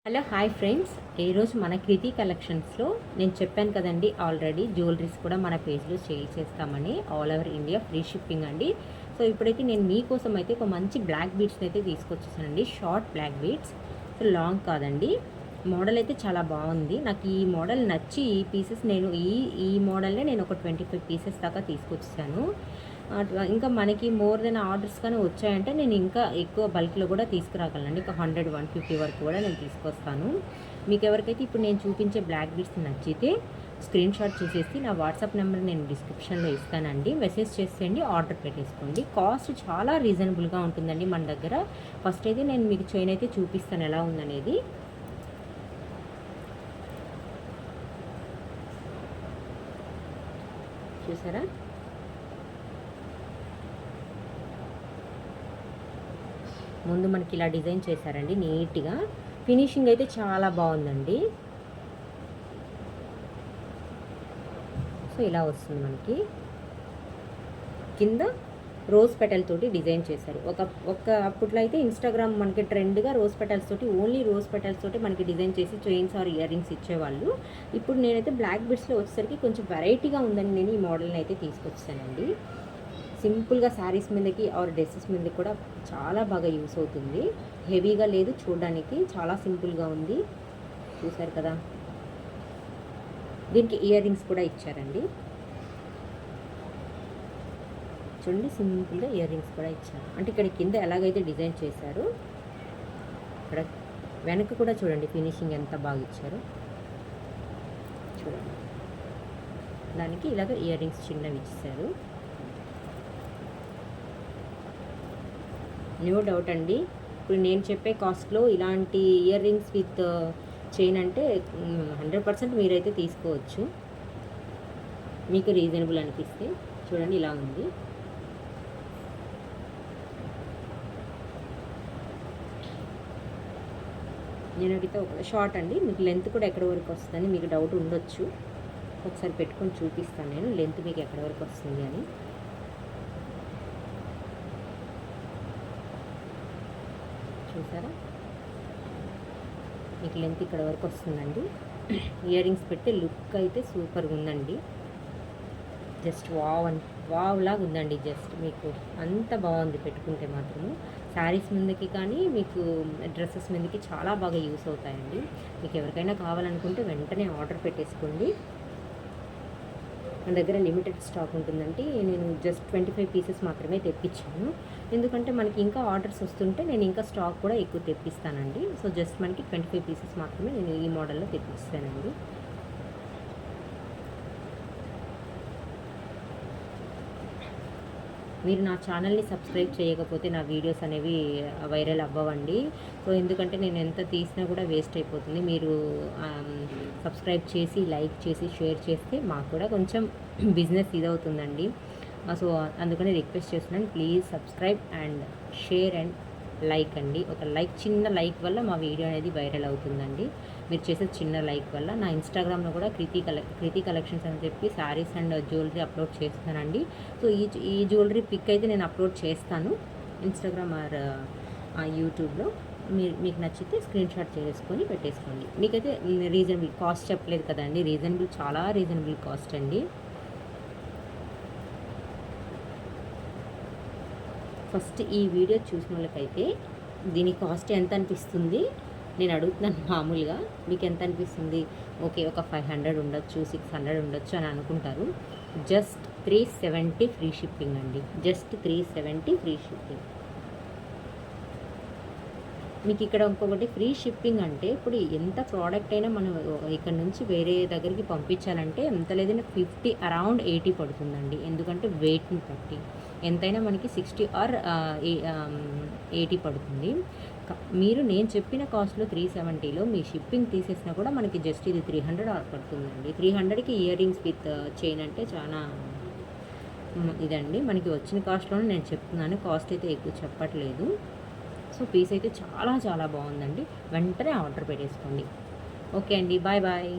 Hello hi friends, ఈరోజు మన కృతి కలెక్షన్స్లో నేను చెప్పాను కదండి ఆల్రెడీ జ్యువెలరీస్ కూడా మన పేజ్లో సేల్ చేస్తామని. All over India free shipping అండి. సో ఇప్పుడైతే నేను మీకోసం అయితే ఒక మంచి బ్లాక్ బీడ్స్ని అయితే తీసుకొచ్చేసానండి. Short black beads, so long కాదండి. మోడల్ అయితే చాలా బాగుంది. నాకు ఈ మోడల్ నచ్చి ఈ పీసెస్ నేను ఈ మోడల్నే నేను ఒక 25 పీసెస్ దాకా తీసుకొచ్చేసాను. అట్లా ఇంకా మనకి మోర్ దెన్ ఆర్డర్స్ కానీ వచ్చాయంటే నేను ఇంకా ఎక్కువ బల్క్లో కూడా తీసుకురాగలనండి. ఒక 100-150 వరకు కూడా నేను తీసుకొస్తాను. మీకు ఎవరికైతే ఇప్పుడు నేను చూపించే బ్లాక్ బీడ్స్ నచ్చితే స్క్రీన్ షాట్ చేసేసి నా వాట్సాప్ నెంబర్ నేను డిస్క్రిప్షన్లో ఇస్తానండి. మెసేజ్ చేసేయండి, ఆర్డర్ పెట్టేసుకోండి. కాస్ట్ చాలా రీజనబుల్గా ఉంటుందండి మన దగ్గర. ఫస్ట్ అయితే నేను మీకు చైన్ అయితే చూపిస్తాను ఎలా ఉందనేది. చూసారా, ముందు మనకి ఇలా డిజైన్ చేశారండి నీట్గా. ఫినిషింగ్ అయితే చాలా బాగుందండి. సో ఇలా వస్తుంది మనకి. కింద రోజ్ పెటల్ తోటి డిజైన్ చేశారు. ఒక అప్పట్లో అయితే ఇన్స్టాగ్రామ్ మనకి ట్రెండ్గా రోజ్ పెటల్స్ తోటి, ఓన్లీ రోజ్ పెటల్స్ తోటి మనకి డిజైన్ చేసి చైన్స్ ఆర్ ఇయర్ రింగ్స్ ఇచ్చేవాళ్ళు. ఇప్పుడు నేనైతే బ్లాక్ బిడ్స్లో వచ్చేసరికి కొంచెం వెరైటీగా ఉందని నేను ఈ మోడల్ని అయితే తీసుకొచ్చానండి. సింపుల్గా శారీస్ మీదకి ఆర్ డ్రెస్సెస్ మీదకి కూడా చాలా బాగా యూస్ అవుతుంది. హెవీగా లేదు, చూడడానికి చాలా సింపుల్గా ఉంది. చూసారు కదా, దీనికి ఇయర్ రింగ్స్ కూడా ఇచ్చారండి. చూడండి, సింపుల్గా ఇయర్ రింగ్స్ కూడా ఇచ్చారు. అంటే ఇక్కడ కింద ఎలాగైతే డిజైన్ చేశారో ఇక్కడ వెనక కూడా చూడండి ఫినిషింగ్ ఎంత బాగా ఇచ్చారు. చూడండి, దానికి ఇలాగ ఇయర్ రింగ్స్ చిన్నవి ఇచ్చారు. నో డౌట్ అండి, ఇప్పుడు నేను చెప్పే కాస్ట్లో ఇలాంటి ఇయర్ రింగ్స్ విత్ చైన్ అంటే 100% మీరైతే తీసుకోవచ్చు, మీకు రీజనబుల్ అనిపిస్తే. చూడండి, ఇలా ఉంది. నేను అడిగితే ఒక షార్ట్ అండి, మీకు లెంత్ కూడా ఎక్కడి వరకు వస్తుందని మీకు డౌట్ ఉండొచ్చు. ఒకసారి పెట్టుకొని చూపిస్తాను నేను లెంత్ మీకు ఎక్కడి వరకు వస్తుంది అని. చూసారా, మీకు లెంత్ ఇక్కడ వరకు వస్తుందండి. ఇయర్ రింగ్స్ పెడితే లుక్ అయితే సూపర్గా ఉందండి. జస్ట్ వావ్ లాగా ఉందండి. జస్ట్ మీకు అంత బాగుంది పెట్టుకుంటే మాత్రము. శారీస్ మీదకి కానీ మీకు డ్రెస్సెస్ మీదకి చాలా బాగా యూస్ అవుతాయండి. మీకు ఎవరికైనా కావాలనుకుంటే వెంటనే ఆర్డర్ పెట్టేసుకోండి. మన దగ్గర లిమిటెడ్ స్టాక్ ఉంటుందంటే నేను జస్ట్ 25 పీసెస్ మాత్రమే తెప్పించాను. ఎందుకంటే మనకి ఇంకా ఆర్డర్స్ వస్తుంటే నేను ఇంకా స్టాక్ కూడా ఎక్కువ తెప్పిస్తానండి. సో జస్ట్ మనకి 25 పీసెస్ మాత్రమే నేను ఈ మోడల్లో తెప్పిస్తానండి. మీరు నా ఛానల్ని సబ్స్క్రైబ్ చేయకపోతే నా వీడియోస్ అనేవి వైరల్ అవ్వవండి. సో ఎందుకంటే నేను ఎంత తీసినా కూడా వేస్ట్ అయిపోతుంది. మీరు సబ్స్క్రైబ్ చేసి, లైక్ చేసి, షేర్ చేస్తే మాకు కూడా కొంచెం బిజినెస్ ఇదవుతుందండి. సో అందుకని రిక్వెస్ట్ చేస్తున్నాను, please subscribe and share and like అండి. ఒక లైక్, చిన్న లైక్ వల్ల మా వీడియో అనేది వైరల్ అవుతుందండి. మీరు చేసే చిన్న లైక్ వల్ల. నా ఇన్స్టాగ్రామ్లో కూడా కృతి కలెక్షన్స్ అని చెప్పి శారీస్ అండ్ జ్యువెలరీ అప్లోడ్ చేస్తానండి. సో ఈ జ్యువెలరీ పిక్ అయితే నేను అప్లోడ్ చేస్తాను ఇన్స్టాగ్రామ్ ఆర్ యూట్యూబ్లో. మీకు నచ్చితే స్క్రీన్ షాట్ చేసుకొని పెట్టేసుకోండి. మీకైతే రీజనబుల్ కాస్ట్ చెప్పలేదు కదండి, చాలా రీజనబుల్ కాస్ట్ అండి. ఫస్ట్ ఈ వీడియో చూసిన వాళ్ళకైతే దీని కాస్ట్ ఎంత అనిపిస్తుంది నేను అడుగుతున్నాను. మామూలుగా మీకు ఎంత అనిపిస్తుంది? ఓకే, ఒక 500 ఉండొచ్చు, 600 ఉండొచ్చు అని అనుకుంటారు. జస్ట్ 370 ఫ్రీ షిప్పింగ్ అండి. Just 370 free shipping. మీకు ఇక్కడ ఇంకొకటి ఫ్రీ షిప్పింగ్ అంటే, ఇప్పుడు ఎంత ప్రోడక్ట్ అయినా మనం ఇక్కడ నుంచి వేరే దగ్గరికి పంపించాలంటే ఎంత లేదైనా 50 అరౌండ్ 80 పడుతుందండి. ఎందుకంటే వెయిట్ని బట్టి ఎంతైనా మనకి 60 ఆర్ 80 పడుతుంది. మీరు నేను చెప్పిన కాస్ట్లో 370లో మీ షిప్పింగ్ తీసేసినా కూడా మనకి జస్ట్ ఇది 300 పడుతుందండి. 300కి ఇయర్ రింగ్స్ విత్ చైన్ అంటే చాలా ఇదండి. మనకి వచ్చిన కాస్ట్లోనే నేను చెప్తున్నాను, కాస్ట్ అయితే ఎక్కువ చెప్పట్లేదు. సో పీస్ అయితే చాలా చాలా బాగుందండి. వెంటనే ఆర్డర్ పెట్టేసుకోండి. ఓకే అండి, బాయ్ బాయ్.